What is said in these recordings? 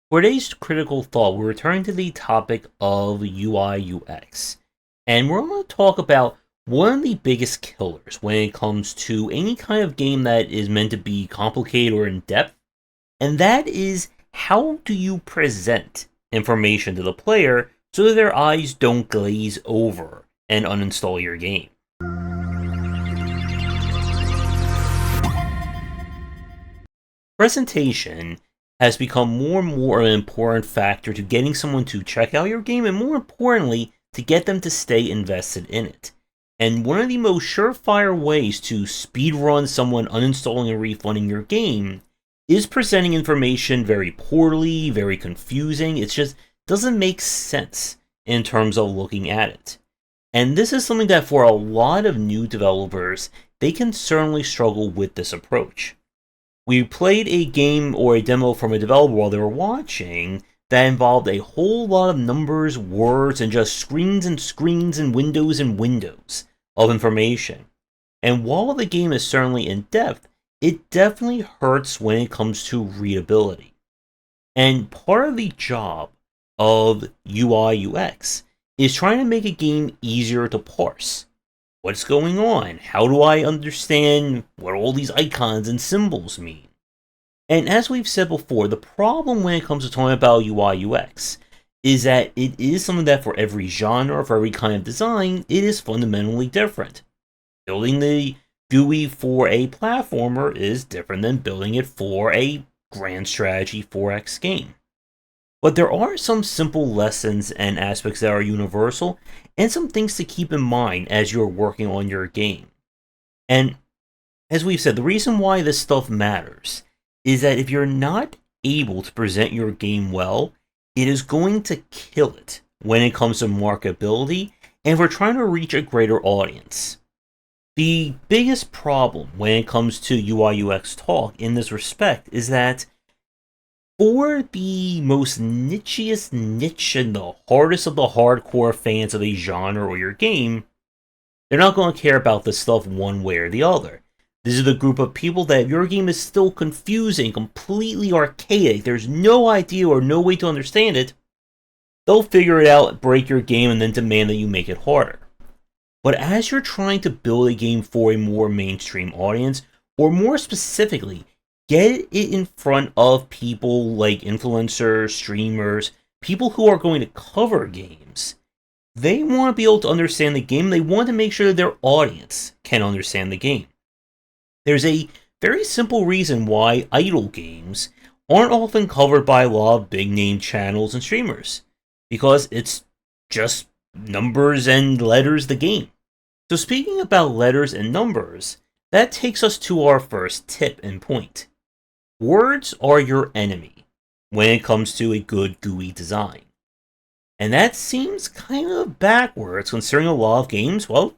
For today's critical thought, we're returning to the topic of UI UX. And we're going to talk about one of the biggest killers when it comes to any kind of game that is meant to be complicated or in depth. And that is, how do you present information to the player so that their eyes don't glaze over and uninstall your game? Presentation has become more and more an important factor to getting someone to check out your game, and more importantly, to get them to stay invested in it. And one of the most surefire ways to speedrun someone uninstalling and refunding your game is presenting information very poorly, very confusing. It just doesn't make sense in terms of looking at it. And this is something that for a lot of new developers, they can certainly struggle with this approach. We played a game or a demo from a developer while they were watching that involved a whole lot of numbers, words, and just screens and windows of information. And while the game is certainly in depth, it definitely hurts when it comes to readability. And part of the job of UI UX is trying to make a game easier to parse. What's going on? How do I understand what all these icons and symbols mean? And as we've said before, the problem when it comes to talking about UI UX is that it is something that for every genre, for every kind of design, it is fundamentally different. Building the GUI for a platformer is different than building it for a grand strategy 4X game. But there are some simple lessons and aspects that are universal, and some things to keep in mind as you're working on your game. And as we've said, the reason why this stuff matters is that if you're not able to present your game well, it is going to kill it when it comes to marketability, and if we're trying to reach a greater audience. The biggest problem when it comes to UI UX talk in this respect is that for the most nichiest niche and the hardest of the hardcore fans of a genre or your game, they're not going to care about this stuff one way or the other. This is the group of people that if your game is still confusing, completely archaic, there's no idea or no way to understand it, they'll figure it out, break your game, and then demand that you make it harder. But as you're trying to build a game for a more mainstream audience, or more specifically, get it in front of people like influencers, streamers, people who are going to cover games. They want to be able to understand the game. They want to make sure that their audience can understand the game. There's a very simple reason why idle games aren't often covered by a lot of big name channels and streamers. Because it's just numbers and letters the game. So speaking about letters and numbers, that takes us to our first tip and point. Words are your enemy when it comes to a good GUI design. And that seems kind of backwards considering a lot of games, well,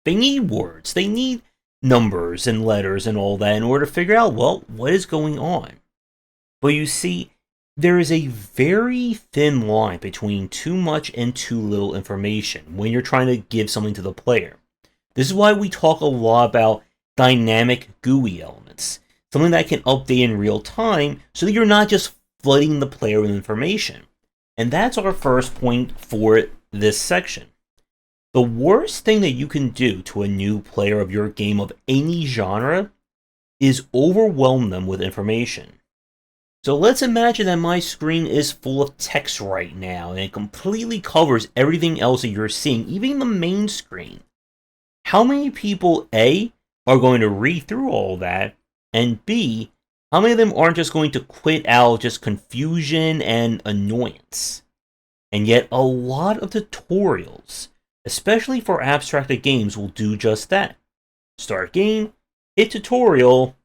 they need words. They need numbers and letters and all that in order to figure out, well, what is going on. But you see, there is a very thin line between too much and too little information when you're trying to give something to the player. This is why we talk a lot about dynamic GUI elements. Something that can update in real time so that you're not just flooding the player with information. And that's our first point for this section. The worst thing that you can do to a new player of your game of any genre is overwhelm them with information. So let's imagine that my screen is full of text right now and it completely covers everything else that you're seeing, even the main screen. How many people, A, are going to read through all that, and B, how many of them aren't just going to quit out of just confusion and annoyance? And yet a lot of tutorials, especially for abstracted games, will do just that. Start game, hit tutorial,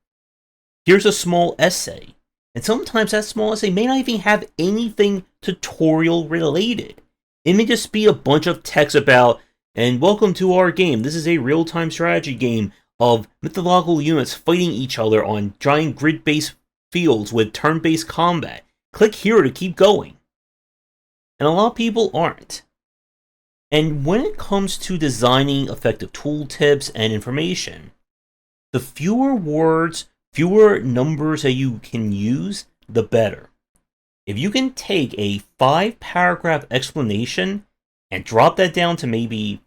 here's a small essay. And sometimes that small essay may not even have anything tutorial related. It may just be a bunch of text about, and welcome to our game. This is a real-time strategy game of mythological units fighting each other on giant grid-based fields with turn-based combat. Click here to keep going. And a lot of people aren't. And when it comes to designing effective tooltips and information, the fewer words, fewer numbers that you can use, the better. If you can take a 5-paragraph explanation and drop that down to maybe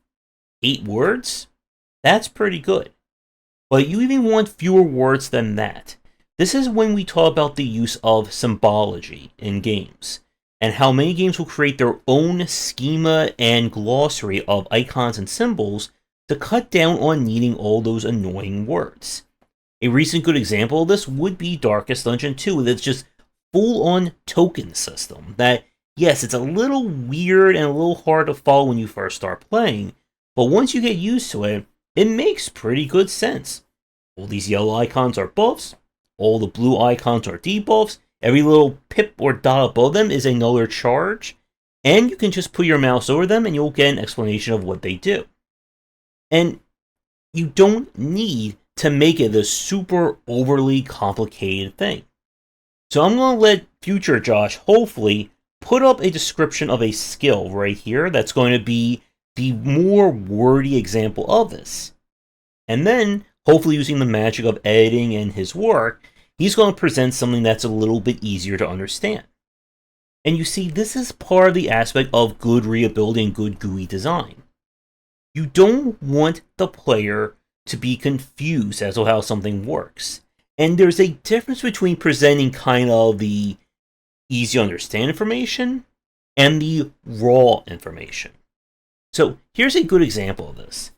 8 words, that's pretty good. But you even want fewer words than that. This is when we talk about the use of symbology in games, and how many games will create their own schema and glossary of icons and symbols to cut down on needing all those annoying words. A recent good example of this would be Darkest Dungeon 2, with its just full-on token system that, yes, it's a little weird and a little hard to follow when you first start playing, but once you get used to it, it makes pretty good sense. All these yellow icons are buffs, all the blue icons are debuffs, every little pip or dot above them is another charge, and you can just put your mouse over them and you'll get an explanation of what they do. And you don't need to make it this super overly complicated thing. So I'm going to let future Josh, hopefully, put up a description of a skill right here that's going to be the more wordy example of this. And then, hopefully using the magic of editing and his work, he's going to present something that's a little bit easier to understand. And you see, this is part of the aspect of good readability and good GUI design. You don't want the player to be confused as to how something works. And there's a difference between presenting kind of the easy to understand information and the raw information. So here's a good example of this.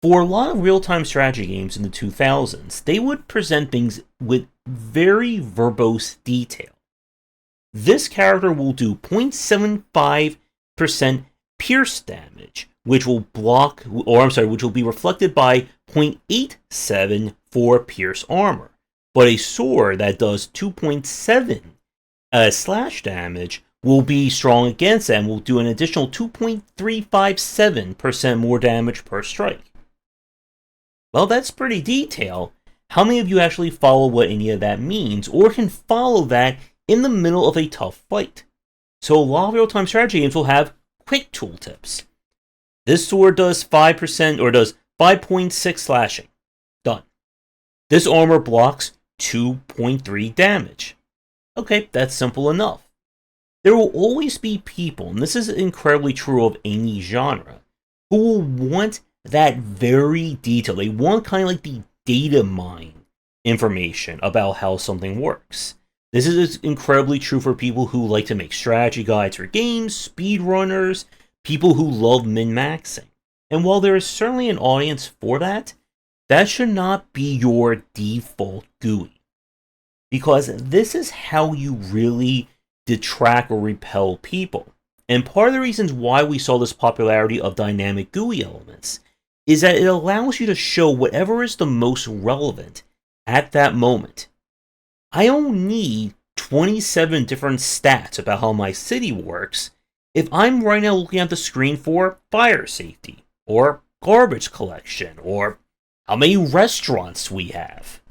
For a lot of real-time strategy games in the 2000s, they would present things with very verbose detail. This character will do 0.75% pierce damage, which will be reflected by 0.87 for pierce armor. But a sword that does 2.7 slash damage will be strong against that and will do an additional 2.357% more damage per strike. Well, that's pretty detailed. How many of you actually follow what any of that means, or can follow that in the middle of a tough fight? So a lot of real-time strategy games will have quick tooltips. This sword does 5% or does 5.6 slashing. Done. This armor blocks 2.3 damage. Okay, that's simple enough. There will always be people, and this is incredibly true of any genre, who will want that very detail. They want kind of like the data mine information about how something works. This is incredibly true for people who like to make strategy guides for games, speedrunners, people who love min-maxing. And while there is certainly an audience for that, that should not be your default GUI. Because this is how you really detract or repel people. And part of the reasons why we saw this popularity of dynamic GUI elements is that it allows you to show whatever is the most relevant at that moment. I don't need 27 different stats about how my city works if I'm right now looking at the screen for fire safety, or garbage collection, or how many restaurants we have.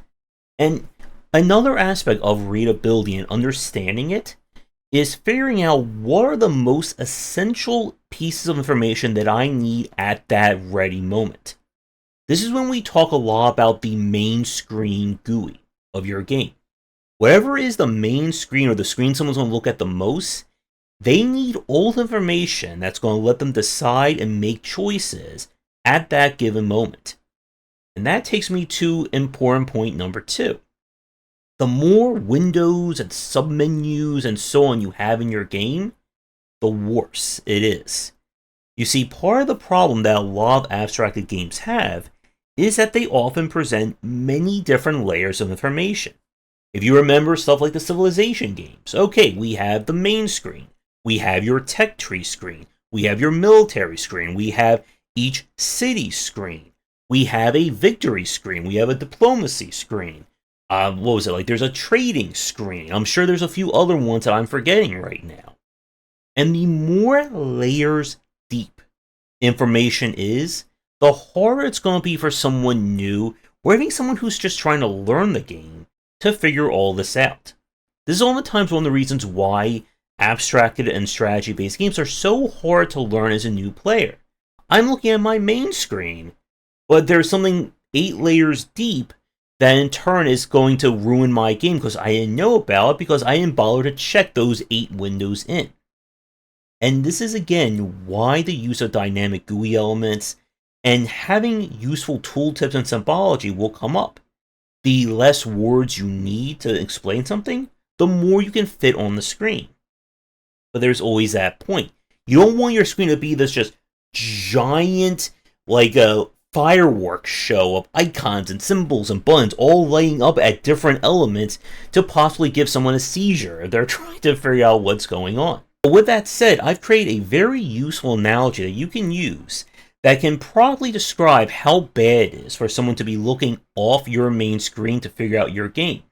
And another aspect of readability and understanding it is figuring out what are the most essential pieces of information that I need at that ready moment. This is when we talk a lot about the main screen GUI of your game. Whatever is the main screen or the screen someone's going to look at the most, they need all the information that's going to let them decide and make choices at that given moment. And that takes me to important point number 2. The more windows and submenus and so on you have in your game, the worse it is. You see, part of the problem that a lot of abstracted games have is that they often present many different layers of information. If you remember stuff like the Civilization games, okay, we have the main screen, we have your tech tree screen, we have your military screen, we have each city screen, we have a victory screen, we have a diplomacy screen. There's a trading screen. I'm sure there's a few other ones that I'm forgetting right now. And the more layers deep information is, the harder it's going to be for someone new, or even someone who's just trying to learn the game, to figure all this out. This is all the times one of the reasons why abstracted and strategy-based games are so hard to learn as a new player. I'm looking at my main screen, but there's something 8 layers deep that in turn is going to ruin my game because I didn't know about it because I didn't bother to check those 8 windows in. And this is again why the use of dynamic GUI elements and having useful tooltips and symbology will come up. The less words you need to explain something, the more you can fit on the screen. But there's always that point. You don't want your screen to be this just giant, like a fireworks show of icons and symbols and buttons all lighting up at different elements to possibly give someone a seizure if they're trying to figure out what's going on. But with that said, I've created a very useful analogy that you can use that can probably describe how bad it is for someone to be looking off your main screen to figure out your game.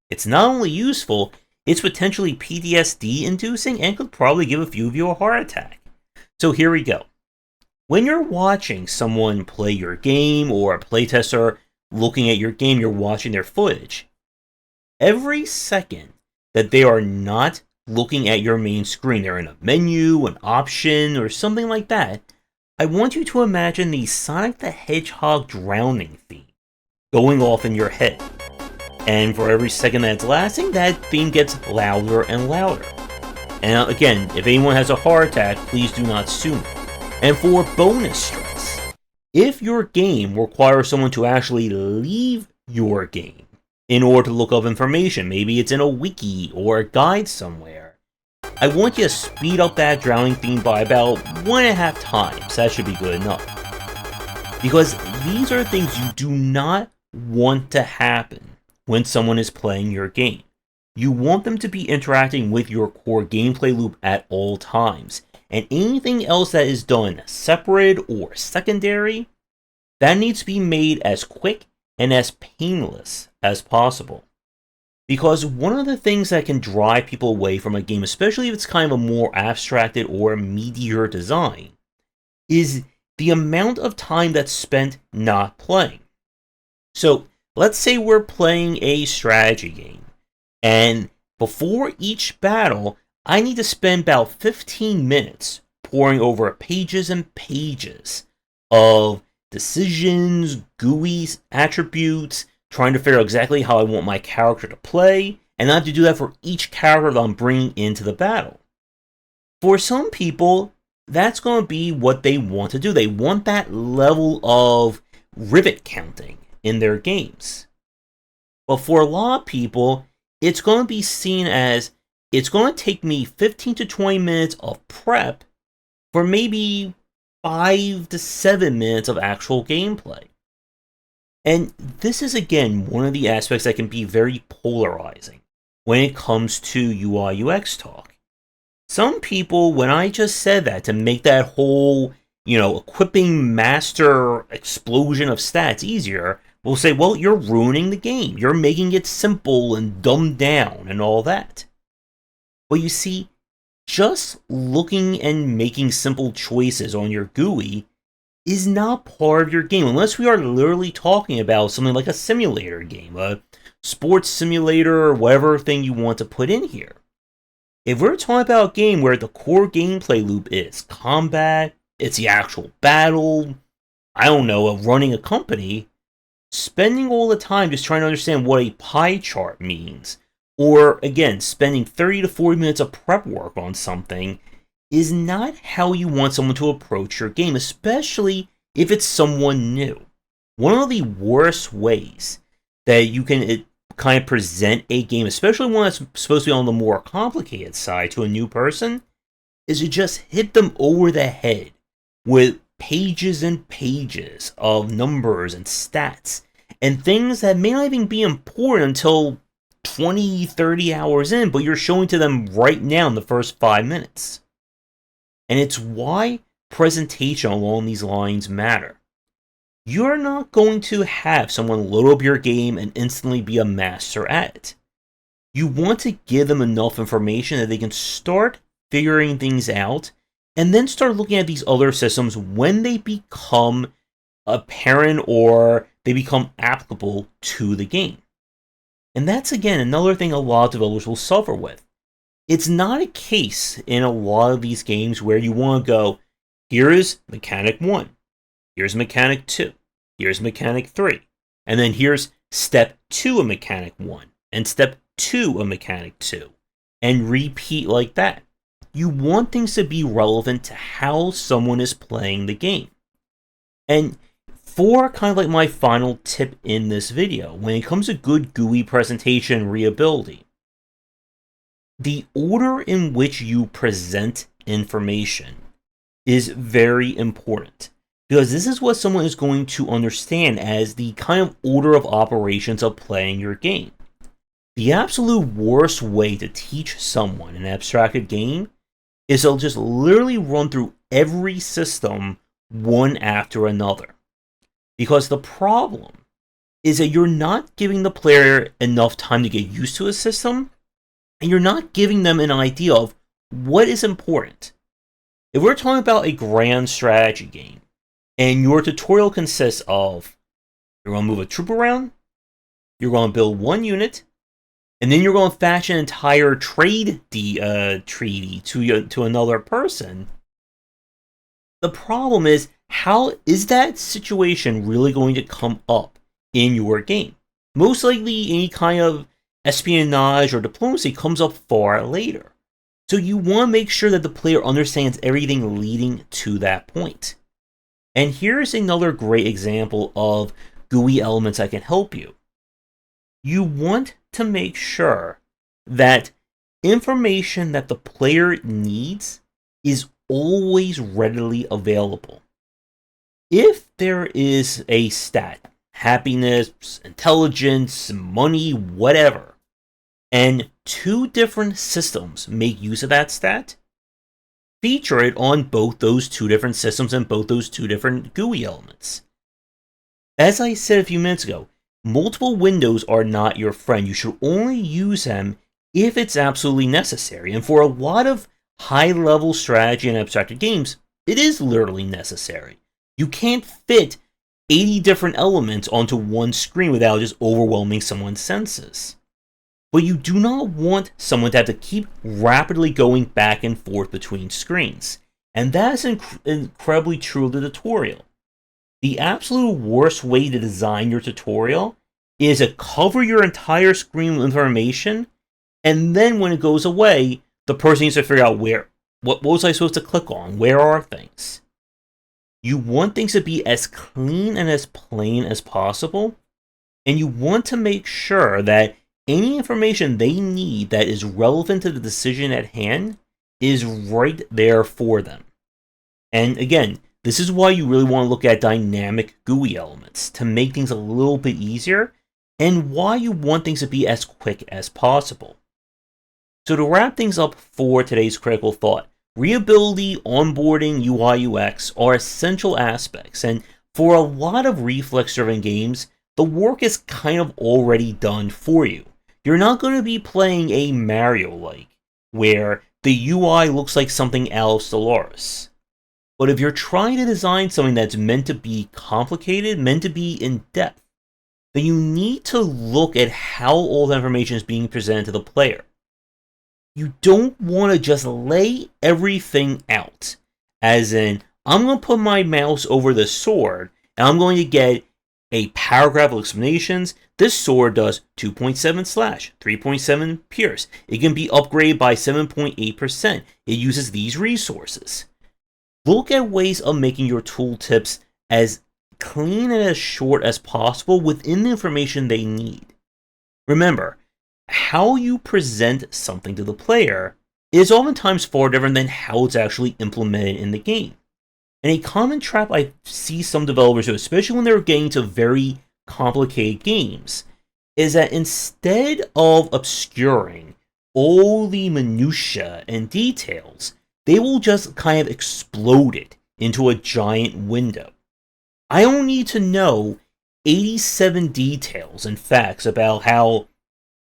It's not only useful, it's potentially PTSD inducing and could probably give a few of you a heart attack. So here we go. When you're watching someone play your game or a playtester looking at your game, you're watching their footage. Every second that they are not looking at your main screen, they're in a menu, an option, or something like that, I want you to imagine the Sonic the Hedgehog drowning theme going off in your head. And for every second that's lasting, that theme gets louder and louder. And again, if anyone has a heart attack, please do not sue me. And for bonus stress, if your game requires someone to actually leave your game in order to look up information, maybe it's in a wiki or a guide somewhere, I want you to speed up that drowning theme by about 1.5 times. That should be good enough. Because these are things you do not want to happen when someone is playing your game. You want them to be interacting with your core gameplay loop at all times. And anything else that is done separate or secondary, that needs to be made as quick and as painless as possible. Because one of the things that can drive people away from a game, especially if it's kind of a more abstracted or meatier design, is the amount of time that's spent not playing. So let's say we're playing a strategy game, and before each battle, I need to spend about 15 minutes poring over pages and pages of decisions, GUIs, attributes, trying to figure out exactly how I want my character to play, and I have to do that for each character that I'm bringing into the battle. For some people, that's going to be what they want to do. They want that level of rivet counting in their games. But for a lot of people, it's going to be seen as it's going to take me 15 to 20 minutes of prep for maybe 5 to 7 minutes of actual gameplay. And this is, again, one of the aspects that can be very polarizing when it comes to UI UX talk. Some people, when I just said that to make that whole, equipping master explosion of stats easier, will say, well, you're ruining the game. You're making it simple and dumbed down and all that. But you see, just looking and making simple choices on your GUI is not part of your game, unless we are literally talking about something like a simulator game, a sports simulator, or whatever thing you want to put in here. If we're talking about a game where the core gameplay loop is combat, it's the actual battle, of running a company, spending all the time just trying to understand what a pie chart means, or again, spending 30 to 40 minutes of prep work on something, is not how you want someone to approach your game, especially if it's someone new. One of the worst ways that you can kind of present a game, especially one that's supposed to be on the more complicated side to a new person, is to just hit them over the head with pages and pages of numbers and stats and things that may not even be important until 20, 30 hours in, but you're showing to them right now in the first 5 minutes. And it's why presentation along these lines matter. You're not going to have someone load up your game and instantly be a master at it. You want to give them enough information that they can start figuring things out and then start looking at these other systems when they become apparent or they become applicable to the game. And that's, again, another thing a lot of developers will suffer with. It's not a case in a lot of these games where you want to go, here is mechanic 1, here's mechanic 2, here's mechanic 3, and then here's step 2 of mechanic 1, and step 2 of mechanic 2, and repeat like that. You want things to be relevant to how someone is playing the game. And for kind of like my final tip in this video, when it comes to good GUI presentation and readability, the order in which you present information is very important, because this is what someone is going to understand as the kind of order of operations of playing your game. The absolute worst way to teach someone an abstracted game is to just literally run through every system one after another. Because the problem is that you're not giving the player enough time to get used to a system, and you're not giving them an idea of what is important. If we're talking about a grand strategy game, and your tutorial consists of, you're going to move a troop around, you're going to build one unit, and then you're going to fetch an entire trade treaty to another person, the problem is, how is that situation really going to come up in your game? Most likely, any kind of espionage or diplomacy comes up far later. So you want to make sure that the player understands everything leading to that point. And here's another great example of GUI elements that can help you. You want to make sure that information that the player needs is always readily available. If there is a stat, happiness, intelligence, money, whatever, and 2 different systems make use of that stat, feature it on both those 2 different systems and both those 2 different GUI elements. As I said a few minutes ago, multiple windows are not your friend. You should only use them if it's absolutely necessary. And for a lot of high-level strategy and abstracted games, it is literally necessary. You can't fit 80 different elements onto one screen without just overwhelming someone's senses. But you do not want someone to have to keep rapidly going back and forth between screens. And that is incredibly true of the tutorial. The absolute worst way to design your tutorial is to cover your entire screen with information, and then when it goes away, the person needs to figure out what was I supposed to click on? Where are things? You want things to be as clean and as plain as possible, and you want to make sure that any information they need that is relevant to the decision at hand is right there for them. And again, this is why you really want to look at dynamic GUI elements to make things a little bit easier, and why you want things to be as quick as possible. So to wrap things up for today's critical thought, readability, onboarding, UI, UX are essential aspects, and for a lot of reflex-driven games, the work is kind of already done for you. You're not going to be playing a Mario-like, where the UI looks like something else Dolores. But if you're trying to design something that's meant to be complicated, meant to be in-depth, then you need to look at how all the information is being presented to the player. You don't want to just lay everything out, as in, I'm going to put my mouse over the sword, and I'm going to get a paragraph of explanations. This sword does 2.7 slash, 3.7 pierce. It can be upgraded by 7.8%. It uses these resources. Look at ways of making your tooltips as clean and as short as possible within the information they need. Remember, how you present something to the player is oftentimes far different than how it's actually implemented in the game. And a common trap I see some developers do, especially when they're getting to very complicated games, is that instead of obscuring all the minutiae and details, they will just kind of explode it into a giant window. I don't need to know 87 details and facts about how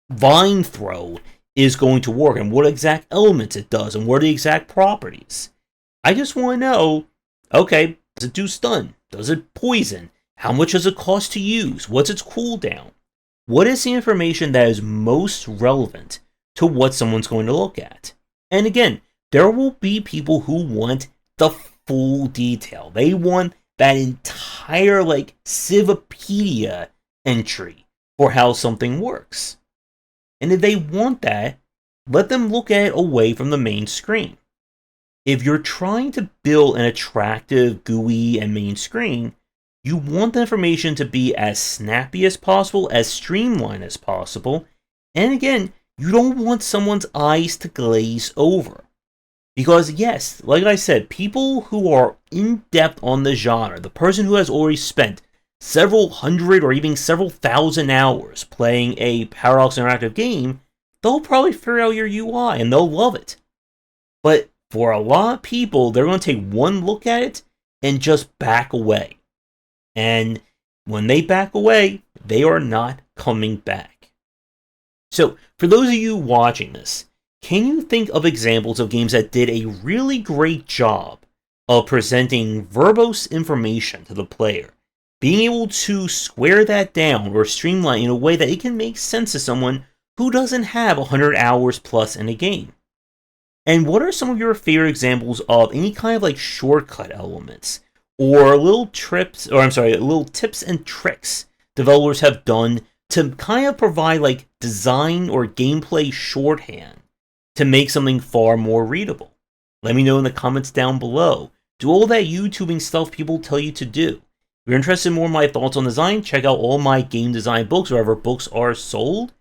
Vine Throw is going to work and what exact elements it does and what are the exact properties. I just want to know, okay, does it do stun? Does it poison? How much does it cost to use? What's its cooldown? What is the information that is most relevant to what someone's going to look at? And again, there will be people who want the full detail. They want that entire, Civipedia entry for how something works. And if they want that, let them look at it away from the main screen. If you're trying to build an attractive GUI and main screen, you want the information to be as snappy as possible, as streamlined as possible, and again, you don't want someone's eyes to glaze over. Because yes, like I said, people who are in-depth on the genre, the person who has already spent several hundred or even several thousand hours playing a Paradox Interactive game, they'll probably figure out your UI and they'll love it. But for a lot of people, they're going to take one look at it and just back away. And when they back away, they are not coming back. So, for those of you watching this, can you think of examples of games that did a really great job of presenting verbose information to the player, being able to square that down or streamline in a way that it can make sense to someone who doesn't have 100 hours plus in a game? And what are some of your favorite examples of any kind of like shortcut elements or little tips and tricks developers have done to kind of provide like design or gameplay shorthand to make something far more readable? Let me know in the comments down below. Do all that YouTubing stuff people tell you to do. If you're interested in more of my thoughts on design, check out all my game design books wherever books are sold.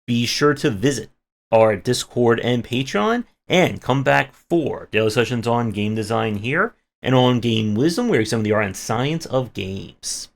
Be sure to visit our Discord and Patreon, and come back for daily sessions on game design here, and on Game Wisdom, where we examine the art and science of games.